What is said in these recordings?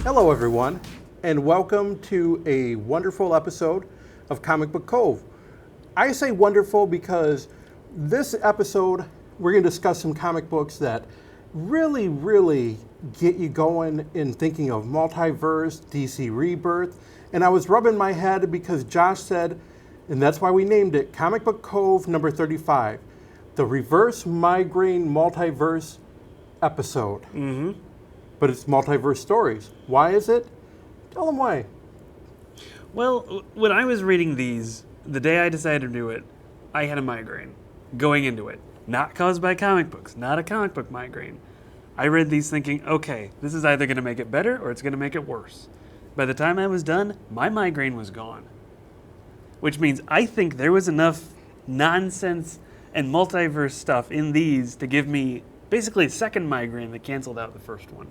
Hello everyone, and welcome to a wonderful episode of Comic Book Cove. I say wonderful because this episode we're going to discuss some comic books that really get you going in thinking of multiverse, DC Rebirth, and I was rubbing my head because Josh said, and that's why we named it Comic Book Cove number 35, the Reverse Migraine Multiverse episode. Mm-hmm. But it's multiverse stories. Why is it? Tell them why. Well, when I was reading these, the day I decided to do it, I had a migraine going into it. Not caused by comic books, not a comic book migraine. I read these thinking, okay, this is either going to make it better or it's going to make it worse. By the time I was done, my migraine was gone. Which means I think there was enough nonsense and multiverse stuff in these to give me basically a second migraine that canceled out the first one.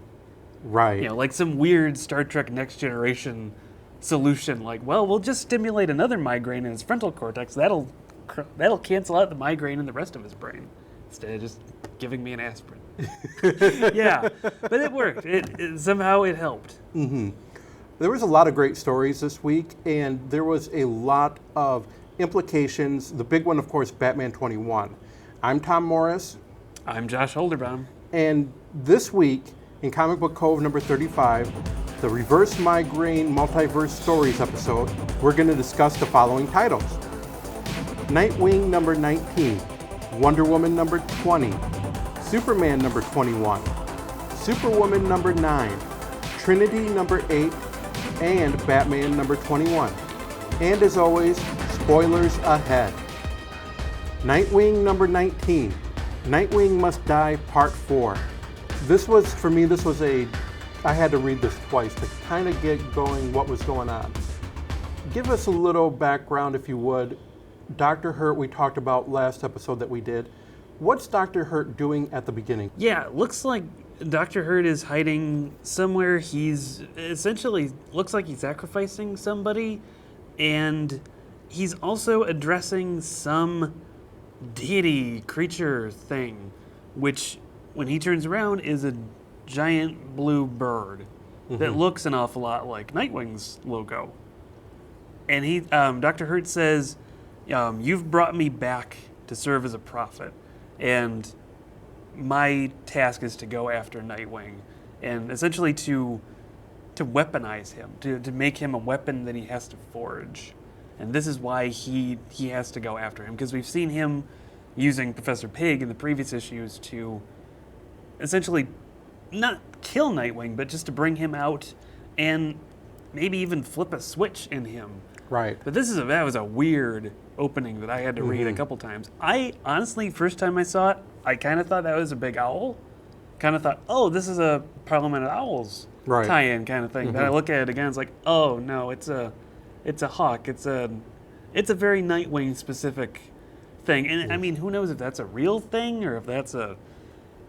Right. You know, like some weird Star Trek Next Generation solution, like, well, we'll just stimulate another migraine in his frontal cortex. That'll cancel out the migraine in the rest of his brain, instead of just giving me an aspirin. Yeah, but it worked. Somehow it helped. Mm-hmm. There was a lot of great stories this week, and there was a lot of implications. The big one, of course, Batman 21. I'm Tom Morris. I'm Josh Holderbaum. And this week, in Comic Book Cove number 35, the Reverse Migraine Multiverse Stories episode, we're going to discuss the following titles. Nightwing number 19, Wonder Woman number 20, Superman number 21, Superwoman number 9, Trinity number 8, and Batman number 21. And as always, spoilers ahead. Nightwing number 19, Nightwing Must Die Part 4. I had to read this twice to kind of get going what was going on. Give us a little background, if you would. Dr. Hurt, we talked about last episode that we did. What's Dr. Hurt doing at the beginning? Yeah, looks like Dr. Hurt is hiding somewhere. He's essentially, looks like he's sacrificing somebody, and he's also addressing some deity creature thing, which, when he turns around, is a giant blue bird that looks an awful lot like Nightwing's logo. And Dr. Hurt says, you've brought me back to serve as a prophet, and my task is to go after Nightwing, and essentially to weaponize him, to make him a weapon that he has to forge. And this is why he has to go after him, because we've seen him using Professor Pig in the previous issues to essentially not kill Nightwing, but just to bring him out and maybe even flip a switch in him. Right. But that was a weird opening that I had to read a couple times. I honestly, first time I saw it, I kind of thought that was a big owl. Kind of thought, oh, this is a Parliament of Owls tie-in kind of thing. Then I look at it again, it's like, oh no, it's a hawk. It's a very Nightwing specific thing. And I mean, who knows if that's a real thing or if that's a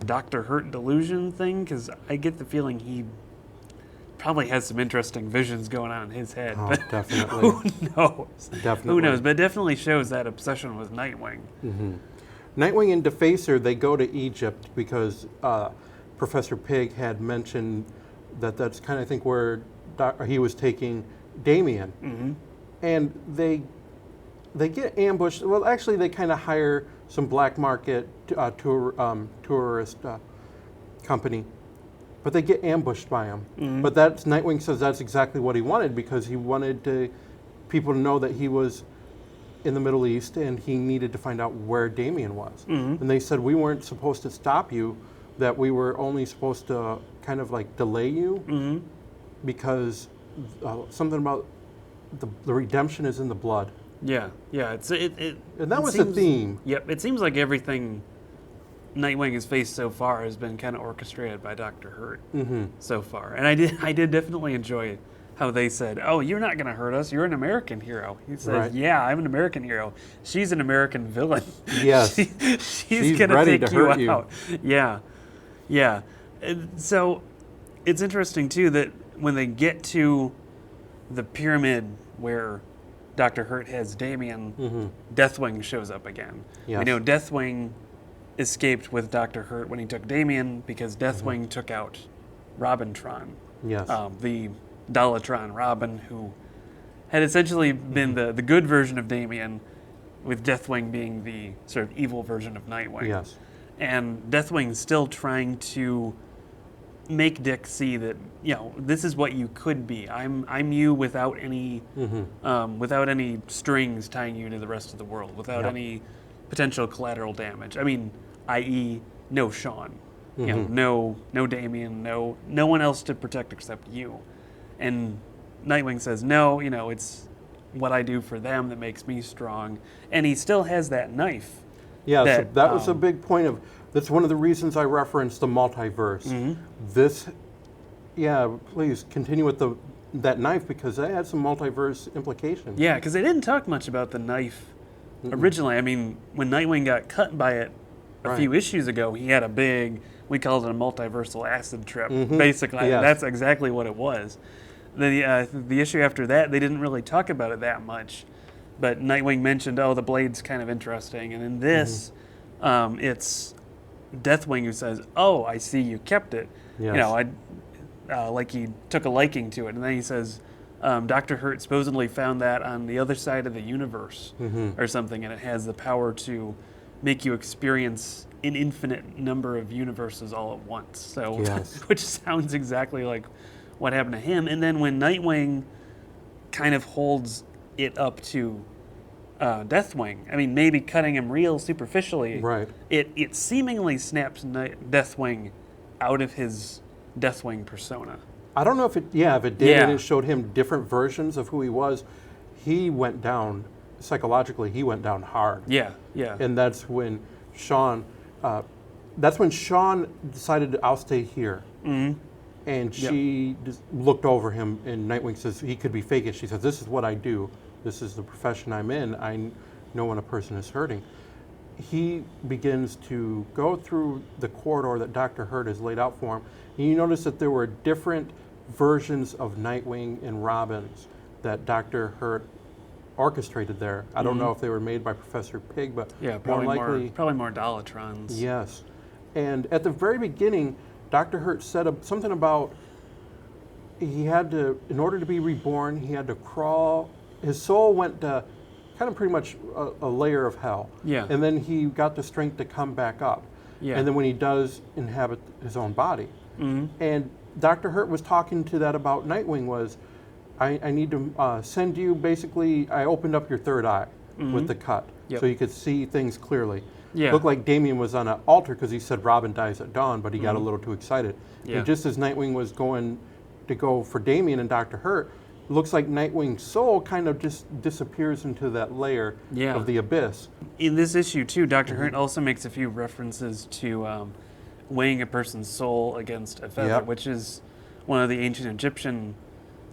Dr. Hurt delusion thing, because I get the feeling he probably has some interesting visions going on in his head. Oh, but definitely. Who knows? Definitely. Who knows? But it definitely shows that obsession with Nightwing. Mm-hmm. Nightwing and Defacer, they go to Egypt because Professor Pig had mentioned that's kind of, I think, where he was taking Damien. Mm-hmm. And they get ambushed. Well, actually, they kind of hire some black market tourist company, but they get ambushed by him. Mm-hmm. But Nightwing says that's exactly what he wanted, because he wanted people to know that he was in the Middle East and he needed to find out where Damien was. Mm-hmm. And they said, we weren't supposed to stop you, that we were only supposed to kind of like delay you, because something about the redemption is in the blood. Yeah. And that was the theme. Yep, it seems like everything Nightwing has faced so far has been kind of orchestrated by Dr. Hurt so far. And I did definitely enjoy how they said, oh, you're not going to hurt us. You're an American hero. He says, yeah, I'm an American hero. She's an American villain. Yes. she's going to take you out. Yeah. And so it's interesting, too, that when they get to the pyramid where Dr. Hurt has Damien, Deathwing shows up again. Yes. We know Deathwing escaped with Dr. Hurt when he took Damien because Deathwing took out Robintron. Yes. The Dollatron Robin, who had essentially been the good version of Damian, with Deathwing being the sort of evil version of Nightwing. Yes. And Deathwing's still trying to make Dick see that, this is what you could be. I'm you without any without any strings tying you to the rest of the world, without any potential collateral damage. I mean, i.e., no Sean, no Damian, no one else to protect except you. And Nightwing says, no, it's what I do for them that makes me strong. And he still has that knife. Yeah, so that was a big point of, that's one of the reasons I referenced the multiverse. This, please continue with that knife, because that had some multiverse implications. Yeah, because they didn't talk much about the knife originally. I mean, when Nightwing got cut by it a few issues ago, he had a big, we called it a multiversal acid trip. Basically, that's exactly what it was. The issue after that, they didn't really talk about it that much. But Nightwing mentioned, the blade's kind of interesting. And in this, it's Deathwing who says, I see you kept it. Yes. Like he took a liking to it. And then he says, Dr. Hurt supposedly found that on the other side of the universe or something, and it has the power to make you experience an infinite number of universes all at once. So, which sounds exactly like what happened to him. And then when Nightwing kind of holds it up to Deathwing, I mean, maybe cutting him real superficially, it seemingly snaps Deathwing out of his Deathwing persona. I don't know if it did, and it showed him different versions of who he was. He went down, psychologically, he went down hard. Yeah. And that's when Sean decided, I'll stay here. And she just looked over him, and Nightwing says he could be fake it. She says, this is what I do. This is the profession I'm in. I know when a person is hurting. He begins to go through the corridor that Dr. Hurt has laid out for him. And you notice that there were different versions of Nightwing and Robins that Dr. Hurt orchestrated there. I don't know if they were made by Professor Pig, but probably more Dollatrons. Yes. And at the very beginning, Dr. Hurt said something about he had to, in order to be reborn, he had to crawl. His soul went to kind of pretty much a layer of hell. And then he got the strength to come back up. And then when he does inhabit his own body. And Dr. Hurt was talking to that about Nightwing was, I need to send you, basically, I opened up your third eye with the cut so you could see things clearly. Looked like Damian was on an altar because he said Robin dies at dawn, but he got a little too excited. And just as Nightwing was going to go for Damian and Dr. Hurt, looks like Nightwing's soul kind of just disappears into that layer of the abyss. In this issue, too, Dr. Hurt also makes a few references to weighing a person's soul against a feather, which is one of the ancient Egyptian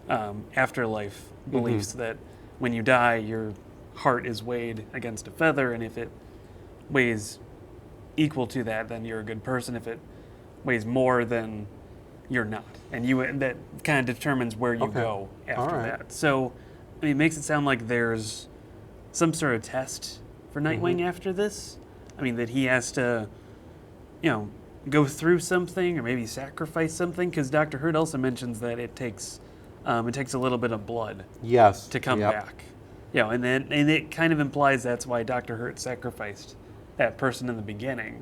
afterlife beliefs that when you die, your heart is weighed against a feather, and if it weighs equal to that, then you're a good person. If it weighs more, then you're not. And that kind of determines where you go after that. So, I mean, it makes it sound like there's some sort of test for Nightwing after this. I mean, that he has to, go through something or maybe sacrifice something, because Dr. Hurt also mentions that it takes a little bit of blood to come back. And it kind of implies that's why Dr. Hurt sacrificed that person in the beginning,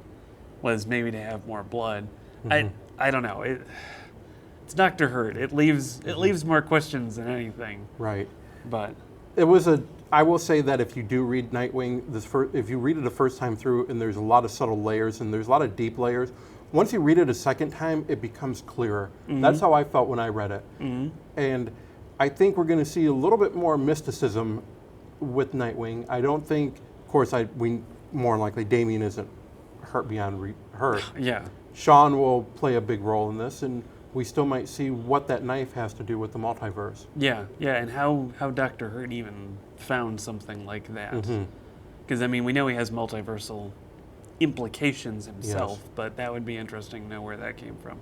was maybe to have more blood. I don't know. It's Dr. Hurt. It leaves more questions than anything. Right. But it was I will say that if you do read Nightwing, if you read it the first time through, and there's a lot of subtle layers and there's a lot of deep layers, once you read it a second time, it becomes clearer. That's how I felt when I read it. And I think we're going to see a little bit more mysticism with Nightwing. I don't think, of course, we more likely Damian isn't hurt beyond hurt. Sean will play a big role in this, and we still might see what that knife has to do with the multiverse. And how Dr. Hurt even found something like that. Because, I mean, we know he has multiversal implications himself, but that would be interesting to know where that came from.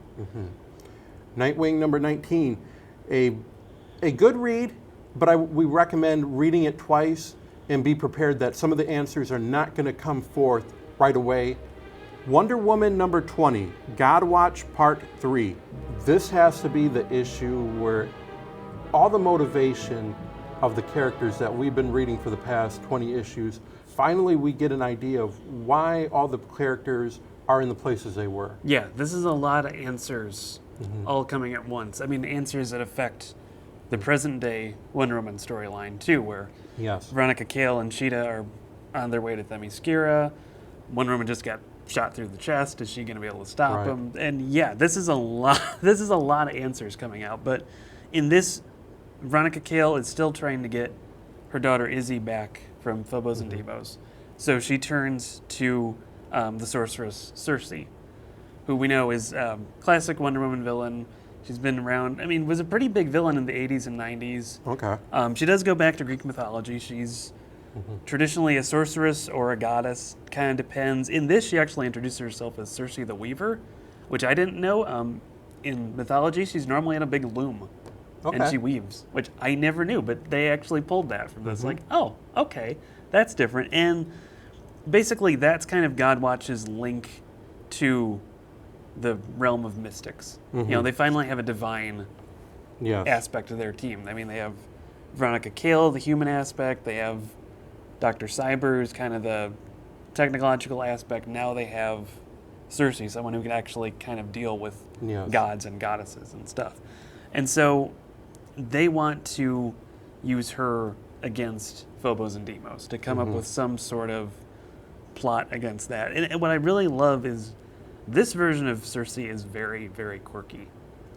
Nightwing number 19, a good read, but we recommend reading it twice and be prepared that some of the answers are not going to come forth right away. Wonder Woman number 20, Godwatch Part 3. This has to be the issue where all the motivation of the characters that we've been reading for the past 20 issues, finally we get an idea of why all the characters are in the places they were. Yeah, this is a lot of answers all coming at once. I mean, answers that affect the present day Wonder Woman storyline too, where Yes. Veronica Cale and Cheetah are on their way to Themyscira. Wonder Woman just got shot through the chest. Is she going to be able to stop him? And yeah, this is a lot. This is a lot of answers coming out. But in this, Veronica Cale is still trying to get her daughter Izzy back from Phobos and Deimos. So she turns to the sorceress Circe, who we know is classic Wonder Woman villain. She's been around. I mean, was a pretty big villain in the 80s and 90s. Okay. She does go back to Greek mythology. She's traditionally a sorceress or a goddess, kind of depends. In this, she actually introduced herself as Circe the Weaver, which I didn't know. In mythology, she's normally in a big loom, and she weaves, which I never knew, but they actually pulled that from this. Like, oh, okay, that's different. And basically, that's kind of Godwatch's link to the realm of mystics. You know, they finally have a divine aspect of their team. I mean, they have Veronica Cale, the human aspect. They have Dr. Cybers, kind of the technological aspect. Now they have Circe, someone who can actually kind of deal with gods and goddesses and stuff. And so they want to use her against Phobos and Deimos to come up with some sort of plot against that. And what I really love is this version of Circe is very, very quirky.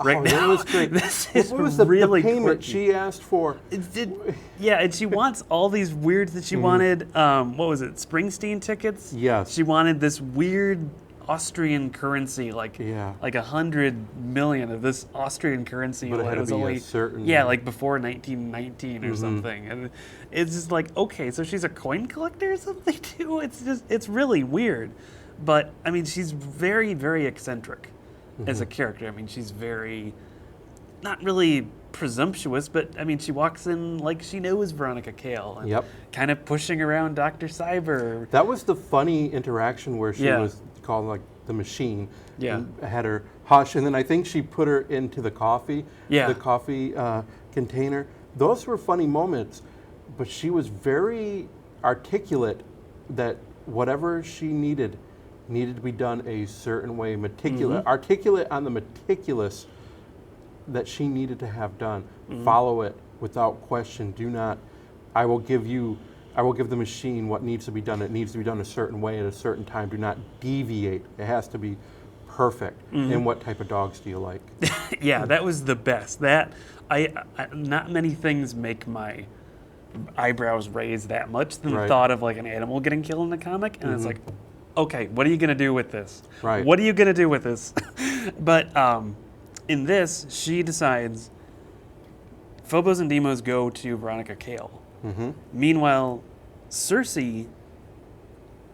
Right now, it was great. This What is was the really payment quirky. she asked for? Yeah, and she wants all these weirds that she wanted. What was it, Springsteen tickets? Yes. She wanted this weird Austrian currency, like 100 million of this Austrian currency. But it had to was be only a certain... like before 1919 or something. And it's just like, okay, so she's a coin collector or something too. It's really weird. But I mean, she's very, very eccentric as a character. I mean, she's very, not really presumptuous, but I mean, she walks in like she knows Veronica Cale. And kind of pushing around Dr. Cyber. That was the funny interaction where she was called like the machine. And had her hush, and then I think she put her into the coffee container. Those were funny moments, but she was very articulate that whatever she needed to be done a certain way, articulate on the meticulous that she needed to have done. Follow it without question. Do not, I will give the machine what needs to be done. It needs to be done a certain way at a certain time. Do not deviate. It has to be perfect. And what type of dogs do you like? Yeah, that was the best. That I not many things make my eyebrows raise that much than the thought of like an animal getting killed in the comic, and it's like, okay, what are you gonna do with this? Right. What are you gonna do with this? But in this, she decides Phobos and Deimos go to Veronica Cale. Meanwhile, Circe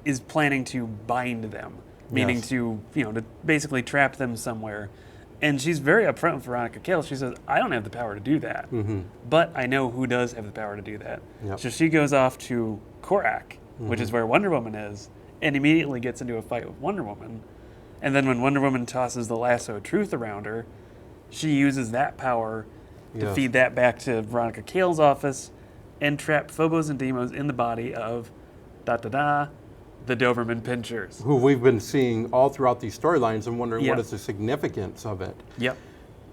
is planning to bind them, meaning to basically trap them somewhere. And she's very upfront with Veronica Cale. She says, I don't have the power to do that, but I know who does have the power to do that. So she goes off to Korak, which is where Wonder Woman is, and immediately gets into a fight with Wonder Woman. And then when Wonder Woman tosses the lasso of truth around her, she uses that power to feed that back to Veronica Cale's office and trap Phobos and Deimos in the body of the Doberman Pinchers. Who we've been seeing all throughout these storylines and wondering what is the significance of it.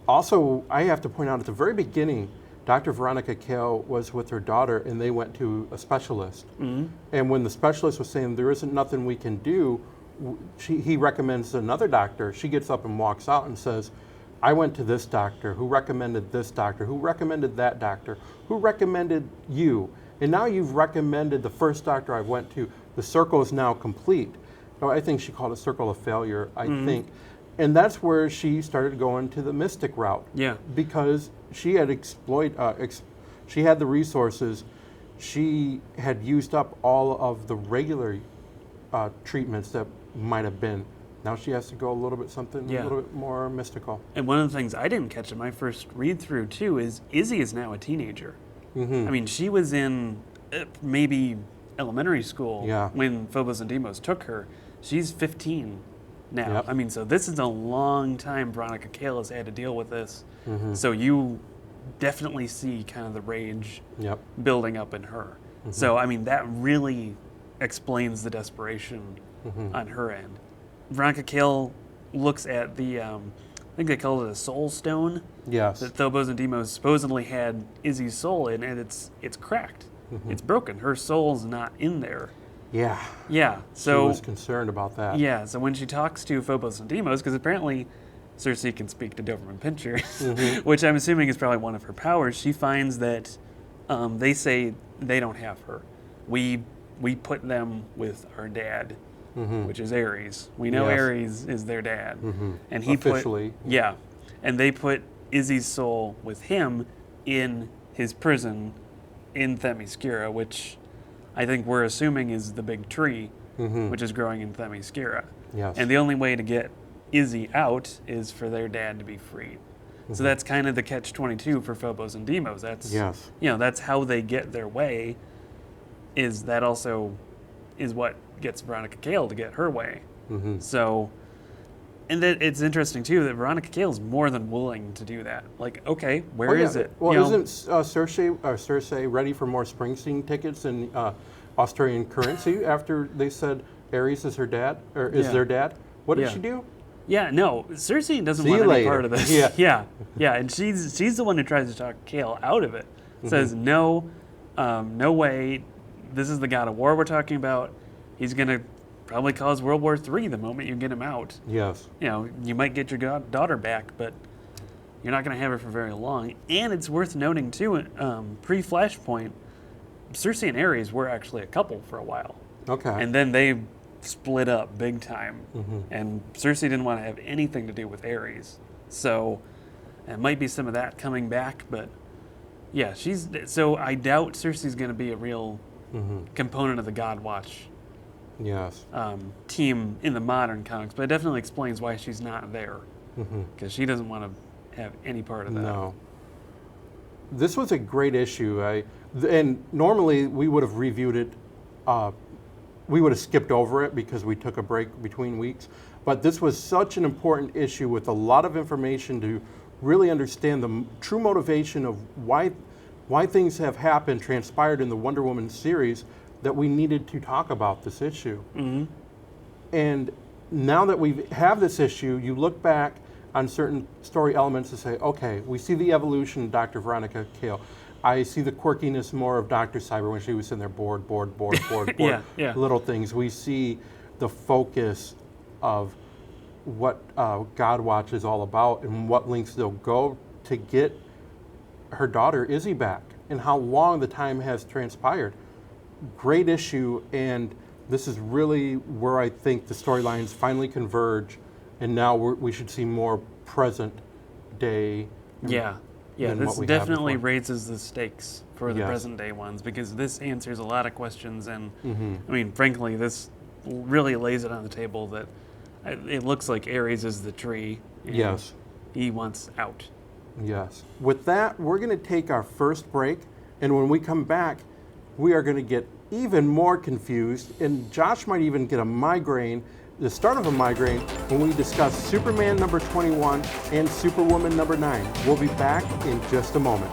Also, I have to point out at the very beginning, Dr. Veronica Cale was with her daughter and they went to a specialist. And when the specialist was saying there isn't nothing we can do, he recommends another doctor. She gets up and walks out and says, I went to this doctor, who recommended this doctor, who recommended that doctor, who recommended you. And now you've recommended the first doctor I went to. The circle is now complete. Oh, I think she called it circle of failure, I think. And that's where she started going to the mystic route. Because she had she had the resources. She had used up all of the regular treatments that might have been. Now she has to go a little bit more mystical. And one of the things I didn't catch in my first read through too is Izzy is now a teenager. I mean, she was in maybe elementary school Yeah. when Phobos and Deimos took her. She's 15 now. Yep. I mean, so this is a long time Veronica Cale has had to deal with this. Mm-hmm. So you definitely see kind of the rage Yep. building up in her. Mm-hmm. So, I mean, that really explains the desperation Mm-hmm. on her end. Veronica Cale looks at the, I think they call it a soul stone Yes. that Phobos and Deimos supposedly had Izzy's soul in, and it's cracked. Mm-hmm. It's broken. Her soul's not in there. Yeah. Yeah, She so was concerned about that. yeah, so when she talks to Phobos and Deimos, because apparently Cersei can speak to Doberman Pinscher, Mm-hmm. which I'm assuming is probably one of her powers, she finds that they say they don't have her. We put them with our dad, Mm-hmm. which is Ares. We know Yes. Ares is their dad, Mm-hmm. and he Officially. and they put Izzy's soul with him in his prison in Themyscira, which I think we're assuming is the big tree, Mm-hmm. which is growing in Themyscira. Yes. And the only way to get Izzy out is for their dad to be freed. So that's kind of the catch-22 for Phobos and Deimos. That's Yes. that's how they get their way. Is that also is what gets Veronica Cale to get her way. Mm-hmm. So, and that it's interesting too that Veronica Cale is more than willing to do that. Like, okay, where is it? Well, You know? isn't Cersei ready for more Springsteen tickets and Australian currency after they said Ares is her dad or is Yeah. their dad? What did Yeah. she do? Yeah, no, Cersei doesn't See want you any later. part of this. Yeah. yeah, and she's the one who tries to talk Cale out of it. Mm-hmm. Says no, no way. This is the God of War we're talking about. He's gonna probably cause World War III the moment you get him out. Yes. You know, you might get your daughter back, but you're not gonna have her for very long. And it's worth noting too, pre-Flashpoint, Cersei and Ares were actually a couple for a while, Okay. and then they split up big time. Mm-hmm. And Cersei didn't want to have anything to do with Ares. So it might be some of that coming back, but yeah, so I doubt Cersei's going to be a real Mm-hmm. component of the Godwatch Yes. team in the modern comics, but it definitely explains why she's not there, Mm-hmm. because she doesn't want to have any part of that. No. This was a great issue. And normally we would have reviewed it. We would have skipped over it because we took a break between weeks. But this was such an important issue with a lot of information to really understand the true motivation of why things have happened, transpired in the Wonder Woman series, that we needed to talk about this issue. Mm-hmm. And now that we have this issue, you look back on certain story elements to say, okay, we see the evolution of Dr. Veronica Cale. I see the quirkiness more of Dr. Cyber when she was in there, board, Yeah. little things. We see the focus of what Godwatch is all about and what lengths they'll go to get her daughter Izzy back and how long the time has transpired. Great issue, and this is really where I think the storylines finally converge, and now we should see more present day. Yeah, than this what we have definitely before. raises the stakes for the Yes. present day ones, because this answers a lot of questions, and Mhm. I mean, frankly, this really lays it on the table that it looks like Ares is the tree. And Yes. he wants out. Yes. With that, we're going to take our first break, and when we come back, we are going to get even more confused, and Josh might even get a migraine, the start of a migraine, when we discuss Superman number 21 and Superwoman number 9. We'll be back in just a moment.